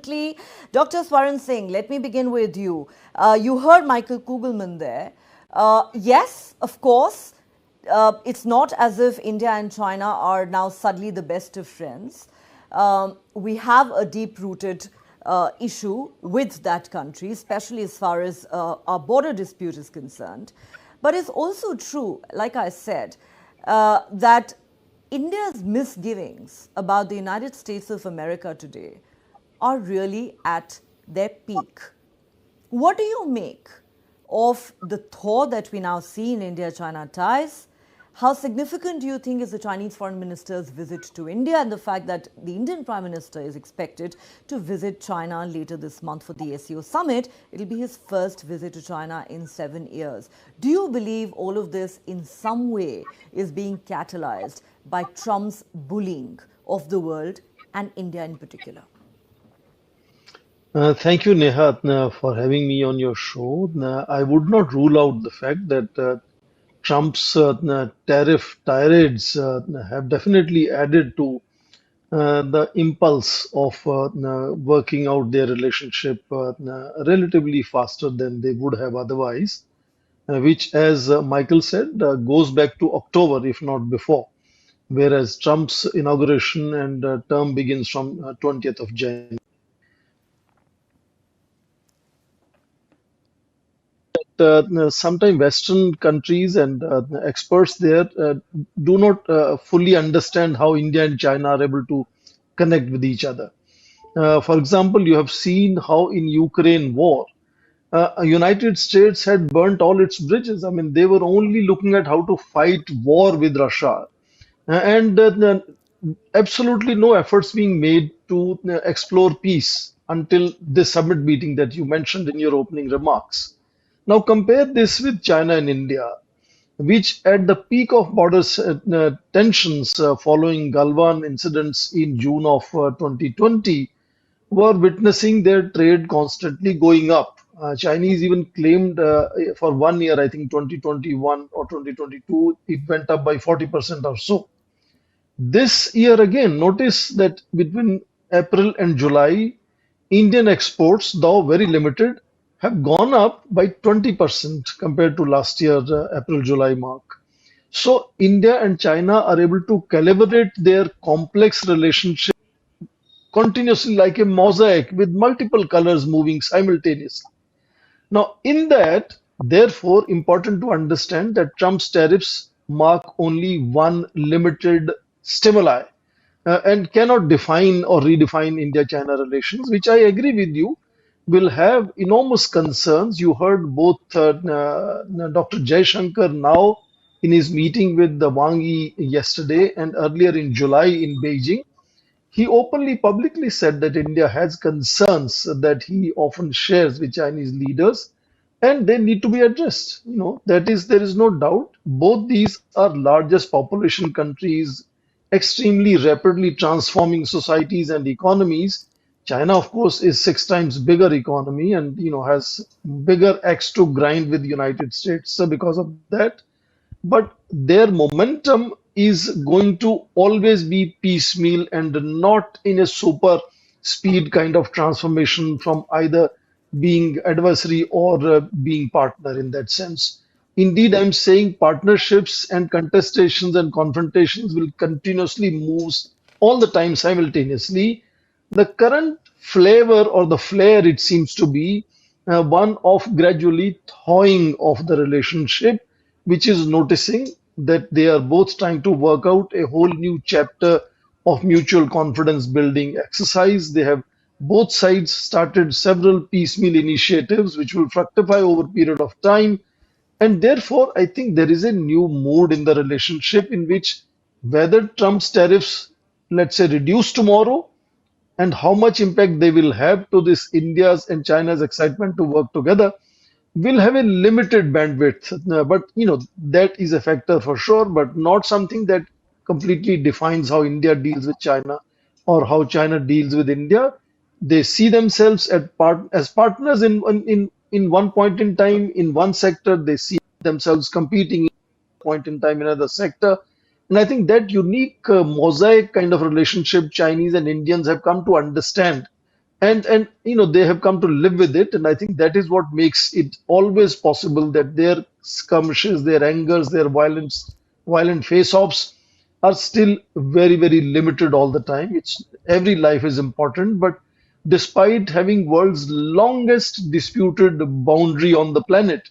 Dr. Swaran Singh, let me begin with you. You heard Michael Kugelman there. Yes, of course, it's not as if India and China are now suddenly the best of friends. We have a deep rooted issue with that country, especially as far as our border dispute is concerned. But it's also true, like I said, that India's misgivings about the United States of America today are really at their peak. What do you make of the thaw that we now see in India-China ties? How significant do you think is the Chinese foreign minister's visit to India and the fact that the Indian Prime Minister is expected to visit China later this month for the SCO summit? It'll be his first visit to China in 7 years. Do you believe all of this in some way is being catalyzed by Trump's bullying of the world and India in particular? Thank you, Neha, for having me on your show. I would not rule out the fact that Trump's tariff tirades have definitely added to the impulse of working out their relationship relatively faster than they would have otherwise, which, as Michael said, goes back to October, if not before, whereas Trump's inauguration and term begins from 20th of January. Sometimes Western countries and experts there do not fully understand how India and China are able to connect with each other. For example, you have seen how in Ukraine war, United States had burnt all its bridges. I mean, they were only looking at how to fight war with Russia, and absolutely no efforts being made to explore peace until this summit meeting that you mentioned in your opening remarks. Now compare this with China and India, which at the peak of border tensions following Galwan incidents in June of 2020 were witnessing their trade constantly going up. Chinese even claimed for 1 year, I think 2021 or 2022, it went up by 40% or so. This year again, notice that between April and July, Indian exports, though very limited, have gone up by 20% compared to last year's April-July mark. So India and China are able to calibrate their complex relationship continuously like a mosaic with multiple colors moving simultaneously. Now, in that, therefore, important to understand that Trump's tariffs mark only one limited stimuli and cannot define or redefine India-China relations, which I agree with you will have enormous concerns. You heard both Dr. Jaishankar now in his meeting with the Wang Yi yesterday and earlier in July in Beijing. He openly, publicly said that India has concerns that he often shares with Chinese leaders, and they need to be addressed. That is, there is no doubt. Both these are largest population countries, extremely rapidly transforming societies and economies. China, of course, is 6 times bigger economy and has bigger axe to grind with the United States because of that, but their momentum is going to always be piecemeal and not in a super speed kind of transformation from either being adversary or being partner in that sense. Indeed, I'm saying partnerships and contestations and confrontations will continuously move all the time simultaneously. The current flavor or the flair, it seems to be one of gradually thawing of the relationship, which is noticing that they are both trying to work out a whole new chapter of mutual confidence building exercise. They have both sides started several piecemeal initiatives which will fructify over a period of time. And therefore, I think there is a new mood in the relationship in which whether Trump's tariffs, let's say, reduce tomorrow and how much impact they will have to this India's and China's excitement to work together will have a limited bandwidth. But that is a factor for sure, but not something that completely defines how India deals with China or how China deals with India. They see themselves as partners in one point in time in one sector. They see themselves competing in point in time in another sector. And I think that unique mosaic kind of relationship Chinese and Indians have come to understand and they have come to live with it, and I think that is what makes it always possible that their skirmishes, their angers, their violent face-offs are still very, very limited all the time. It's every life is important, but despite having world's longest disputed boundary on the planet,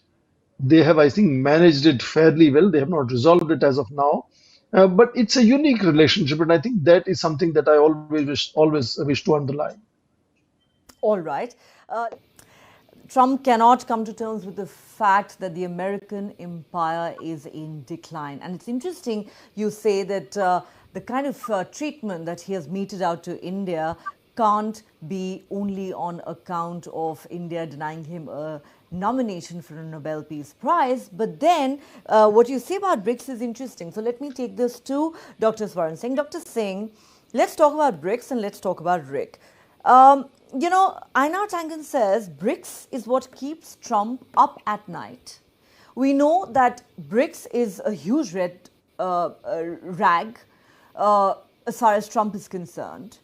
they have, I think, managed it fairly well. They have not resolved it as of now. But it's a unique relationship, and I think that is something that I always wish to underline. All right. Trump cannot come to terms with the fact that the American empire is in decline. And it's interesting you say that the kind of treatment that he has meted out to India can't be only on account of India denying him a nomination for a Nobel Peace Prize. But then what you say about BRICS is interesting. So let me take this to Dr. Swaran Singh. Dr. Singh, let's talk about BRICS and let's talk about RIC. Einar Tangen says BRICS is what keeps Trump up at night. We know that BRICS is a huge red rag as far as Trump is concerned.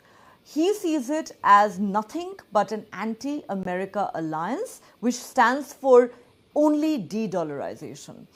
He sees it as nothing but an anti-America alliance, which stands for only de-dollarization.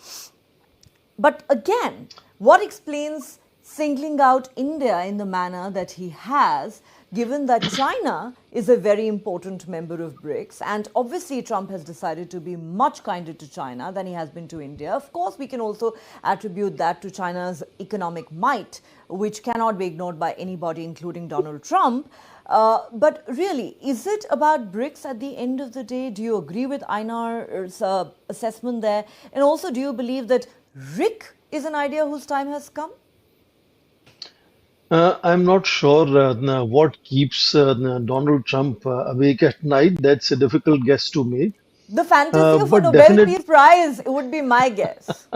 But again, what explains singling out India in the manner that he has, given that China is a very important member of BRICS, and obviously Trump has decided to be much kinder to China than he has been to India. Of course, we can also attribute that to China's economic might, which cannot be ignored by anybody, including Donald Trump. But really, is it about BRICS at the end of the day? Do you agree with Einar's assessment there? And also, do you believe that RIC is an idea whose time has come? I'm not sure what keeps Donald Trump awake at night. That's a difficult guess to make. The fantasy of a But Nobel definite, Peace Prize would be my guess.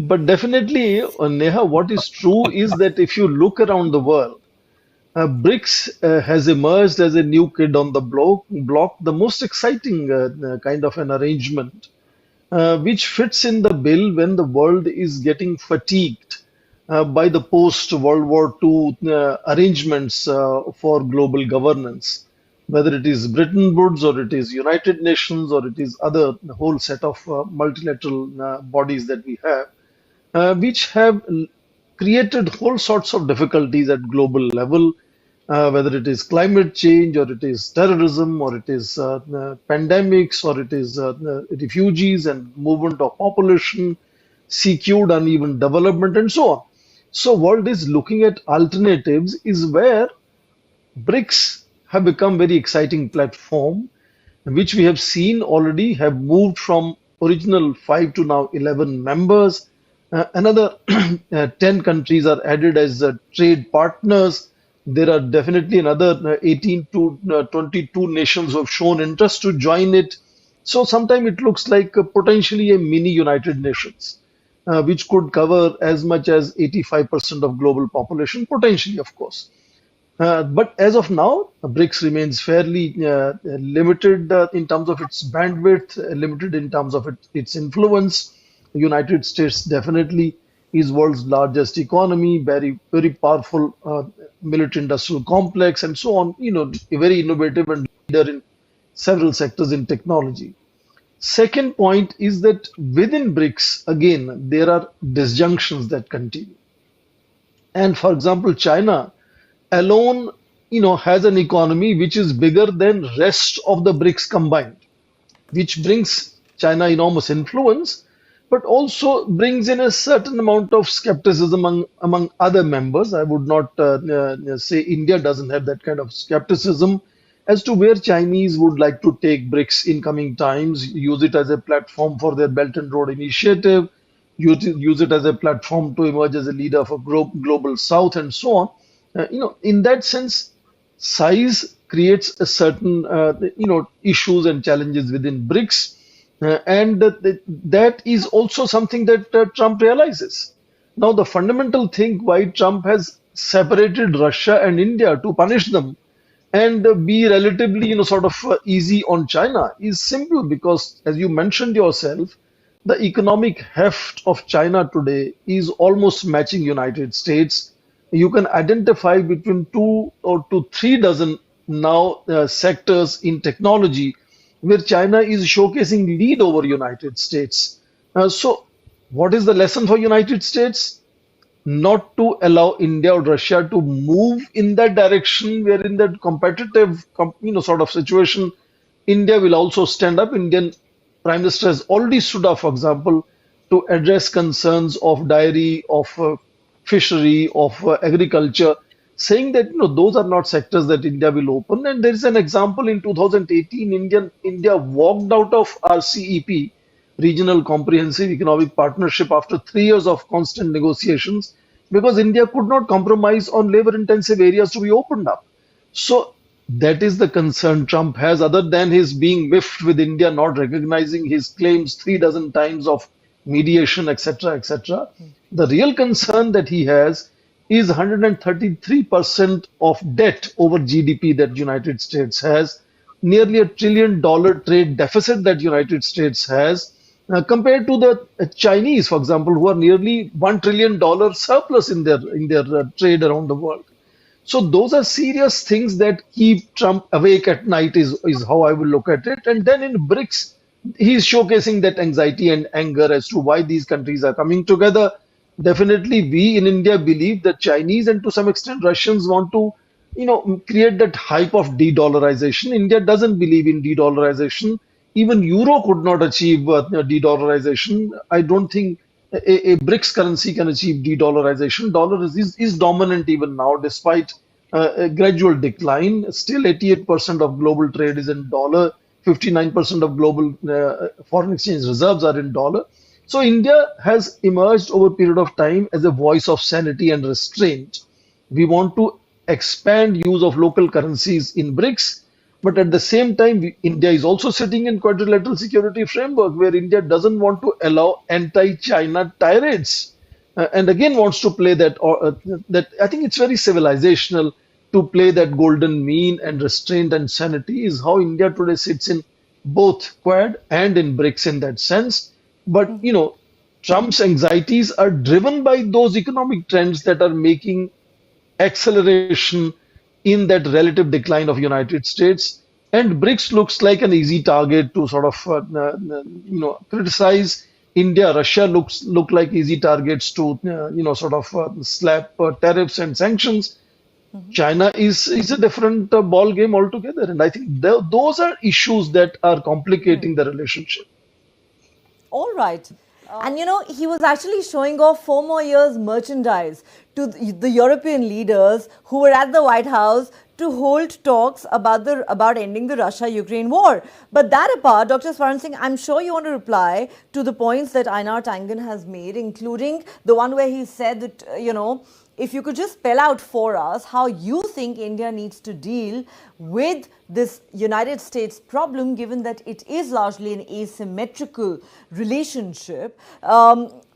but definitely, Neha, what is true is that if you look around the world, BRICS has emerged as a new kid on the block, the most exciting kind of an arrangement, which fits in the bill when the world is getting fatigued by the post-World War II arrangements for global governance, whether it is Bretton Woods or it is United Nations or it is other whole set of multilateral bodies that we have, which have created whole sorts of difficulties at global level, whether it is climate change or it is terrorism or it is pandemics or it is refugees and movement of population, secured uneven development and so on. So world is looking at alternatives is where BRICS have become very exciting platform, which we have seen already have moved from original 5 to now 11 members. Another 10 countries are added as trade partners. There are definitely another 18 to 22 nations who have shown interest to join it. So sometimes it looks like potentially a mini United Nations, which could cover as much as 85% of global population, potentially, of course. But as of now, BRICS remains fairly limited in terms of its bandwidth, limited in terms of its influence. The United States definitely is world's largest economy, very very powerful military-industrial complex, and so on. Very innovative and leader in several sectors in technology. Second point is that within BRICS, again, there are disjunctions that continue. And for example, China alone, has an economy which is bigger than rest of the BRICS combined, which brings China enormous influence, but also brings in a certain amount of skepticism among other members. I would not say India doesn't have that kind of skepticism as to where Chinese would like to take BRICS in coming times, use it as a platform for their Belt and Road Initiative, use it as a platform to emerge as a leader for global South and so on. In that sense, size creates a certain, issues and challenges within BRICS. And that is also something that Trump realizes. Now, the fundamental thing why Trump has separated Russia and India to punish them and be relatively, sort of easy on China is simple because, as you mentioned yourself, the economic heft of China today is almost matching United States. You can identify between 2 or to 3 dozen now sectors in technology where China is showcasing lead over United States. So what is the lesson for United States? Not to allow India or Russia to move in that direction, where in that competitive, sort of situation, India will also stand up. Indian Prime Minister has already stood up, for example, to address concerns of dairy, of fishery, of agriculture, saying that those are not sectors that India will open. And there is an example in 2018, India walked out of RCEP, Regional Comprehensive Economic Partnership, after 3 years of constant negotiations, because India could not compromise on labor-intensive areas to be opened up. So that is the concern Trump has, other than his being miffed with India not recognizing his claims 3 dozen times of mediation, etc., etc. The real concern that he has is 133% of debt over GDP that United States has, nearly $1 trillion trade deficit that United States has, compared to the Chinese, for example, who are nearly $1 trillion surplus in their trade around the world. So those are serious things that keep Trump awake at night is how I will look at it. And then in BRICS, he's showcasing that anxiety and anger as to why these countries are coming together. Definitely, we in India believe that Chinese and to some extent Russians want to, create that hype of de-dollarization. India doesn't believe in de-dollarization. Even euro could not achieve de-dollarization. I don't think a BRICS currency can achieve de-dollarization. Dollar is dominant even now, despite a gradual decline. Still, 88% of global trade is in dollar. 59% of global foreign exchange reserves are in dollar. So India has emerged over a period of time as a voice of sanity and restraint. We want to expand use of local currencies in BRICS, but at the same time, India is also sitting in quadrilateral security framework where India doesn't want to allow anti-China tirades, and again wants to play that. That I think it's very civilizational to play that golden mean, and restraint and sanity is how India today sits in both Quad and in BRICS in that sense. But Trump's anxieties are driven by those economic trends that are making acceleration in that relative decline of United States. And BRICS looks like an easy target to sort of criticize. India, Russia look like easy targets to sort of slap tariffs and sanctions. China is a different ball game altogether, and I think those are issues that are complicating the relationship. All right. And he was actually showing off 4 more years merchandise to the European leaders who were at the White House to hold talks about ending the Russia-Ukraine war. But that apart, Dr. Swaran Singh, I'm sure you want to reply to the points that Einar Tangen has made, including the one where he said that, if you could just spell out for us how you think India needs to deal with this United States problem, given that it is largely an asymmetrical relationship.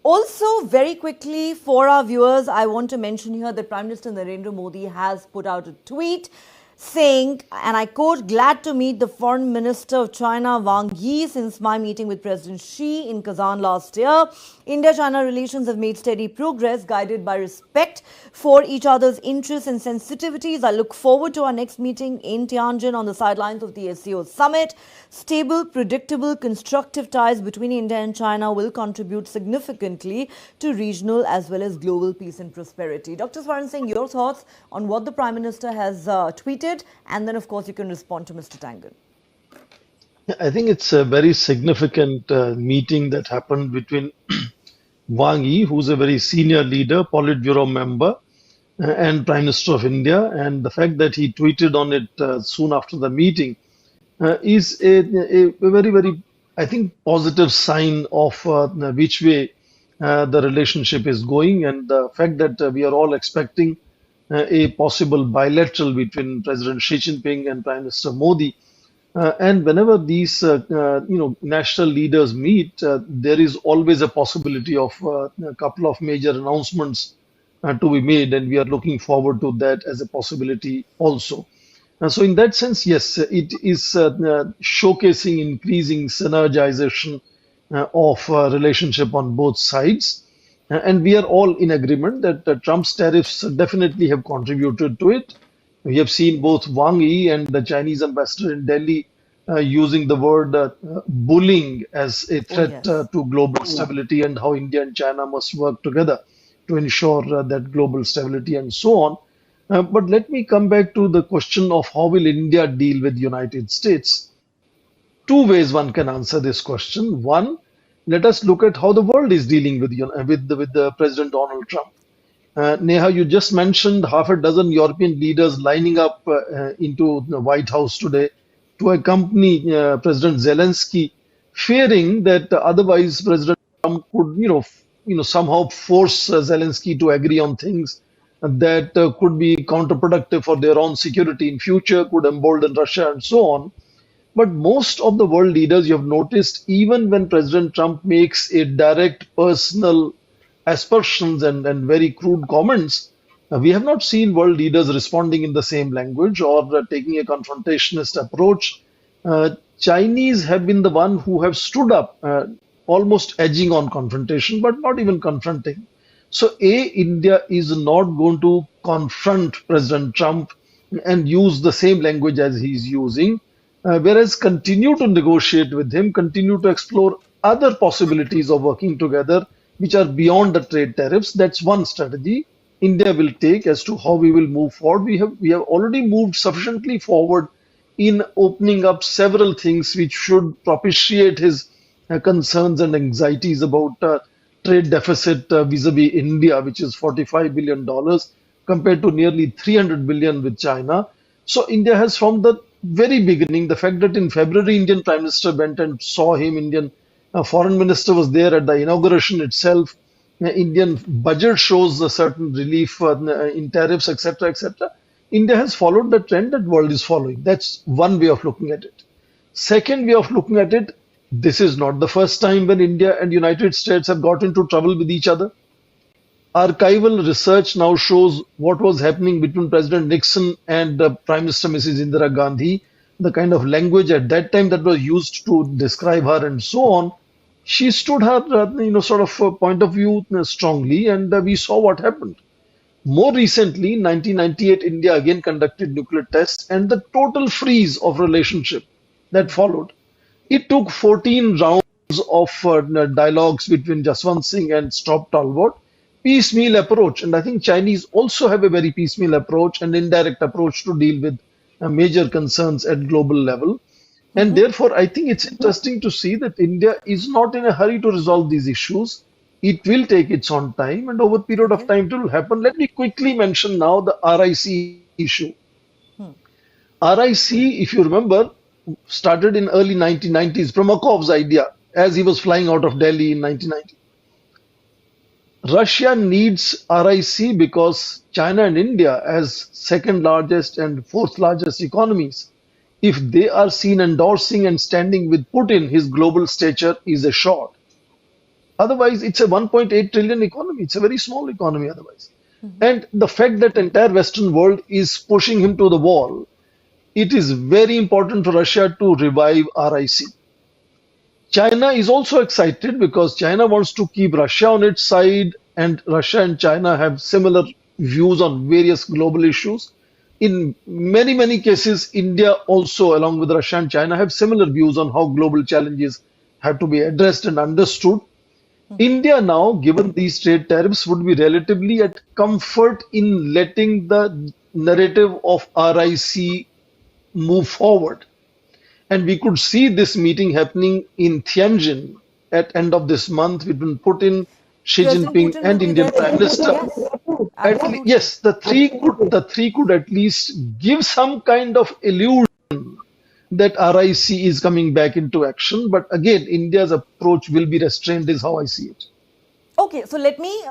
Also, very quickly for our viewers, I want to mention here that Prime Minister Narendra Modi has put out a tweet saying, and I quote, "Glad to meet the Foreign Minister of China, Wang Yi, since my meeting with President Xi in Kazan last year. India-China relations have made steady progress, guided by respect for each other's interests and sensitivities. I look forward to our next meeting in Tianjin on the sidelines of the SCO summit. Stable, predictable, constructive ties between India and China will contribute significantly to regional as well as global peace and prosperity." Dr. Swaran Singh, your thoughts on what the Prime Minister has tweeted, and then, of course, you can respond to Mr. Tangen. I think it's a very significant meeting that happened between Wang Yi, who's a very senior leader, Politburo member, and Prime Minister of India. And the fact that he tweeted on it soon after the meeting is a very, very, I think, positive sign of which way the relationship is going. And the fact that we are all expecting a possible bilateral between President Xi Jinping and Prime Minister Modi. And whenever these, national leaders meet, there is always a possibility of a couple of major announcements to be made, and we are looking forward to that as a possibility also. So in that sense, yes, it is showcasing increasing synergization of relationship on both sides. And we are all in agreement that Trump's tariffs definitely have contributed to it. We have seen both Wang Yi and the Chinese ambassador in Delhi using the word bullying as a Oh, threat yes. to global stability, and how India and China must work together to ensure that global stability and so on. But let me come back to the question of how will India deal with the United States. Two ways one can answer this question. One, let us look at how the world is dealing with with President Donald Trump. Neha, you just mentioned half a dozen European leaders lining up into the White House today to accompany President Zelensky, fearing that otherwise President Trump could, somehow force Zelensky to agree on things that could be counterproductive for their own security in future, could embolden Russia, and so on. But most of the world leaders, you have noticed, even when President Trump makes a direct personal aspersions and very crude comments, we have not seen world leaders responding in the same language or taking a confrontationist approach. Chinese have been the one who have stood up, almost edging on confrontation, but not even confronting. So, India is not going to confront President Trump and use the same language as he's using, whereas continue to negotiate with him, continue to explore other possibilities of working together, which are beyond the trade tariffs. That's one strategy India will take as to how we will move forward. We have already moved sufficiently forward in opening up several things which should propitiate his concerns and anxieties about trade deficit vis-a-vis India, which is $45 billion compared to nearly 300 billion with China. So India has, from the very beginning, the fact that in February Indian Prime Minister went and saw him, Indian Foreign Minister was there at the inauguration itself. Indian budget shows a certain relief in tariffs, etc., etc. India has followed the trend that world is following. That's one way of looking at it. Second way of looking at it, this is not the first time when India and United States have got into trouble with each other. Archival research now shows what was happening between President Nixon and Prime Minister Mrs. Indira Gandhi, the kind of language at that time that was used to describe her and so on. She stood her, sort of point of view strongly, and we saw what happened. More recently, in 1998, India again conducted nuclear tests, and the total freeze of relationship that followed. It took 14 rounds of dialogues between Jaswant Singh and Stop Talbot, piecemeal approach. And I think Chinese also have a very piecemeal approach and indirect approach to deal with major concerns at global level. And therefore, I think it's interesting to see that India is not in a hurry to resolve these issues. It will take its own time, and over a period of Okay. time, it will happen. Let me quickly mention now the RIC issue. RIC, if you remember, started in early 1990s, Primakov's idea as he was flying out of Delhi in 1990. Russia needs RIC because China and India, as second largest and fourth largest economies, if they are seen endorsing and standing with Putin, his global stature is assured. Otherwise, it's a 1.8 trillion economy. It's a very small economy otherwise. And the fact that entire Western world is pushing him to the wall, it is very important for Russia to revive RIC. China is also excited because China wants to keep Russia on its side, and Russia and China have similar views on various global issues. In many, many cases, India also, along with Russia and China, have similar views on how global challenges have to be addressed and understood. India now, given these trade tariffs, would be relatively at comfort in letting the narrative of RIC move forward. And we could see this meeting happening in Tianjin at end of this month between Putin, Xi President Jinping, Putin will and be Indian there Prime too. Minister. Yes, absolutely. Yes, the three could at least give some kind of illusion that RIC is coming back into action. But again, India's approach will be restrained, is how I see it. Okay, so let me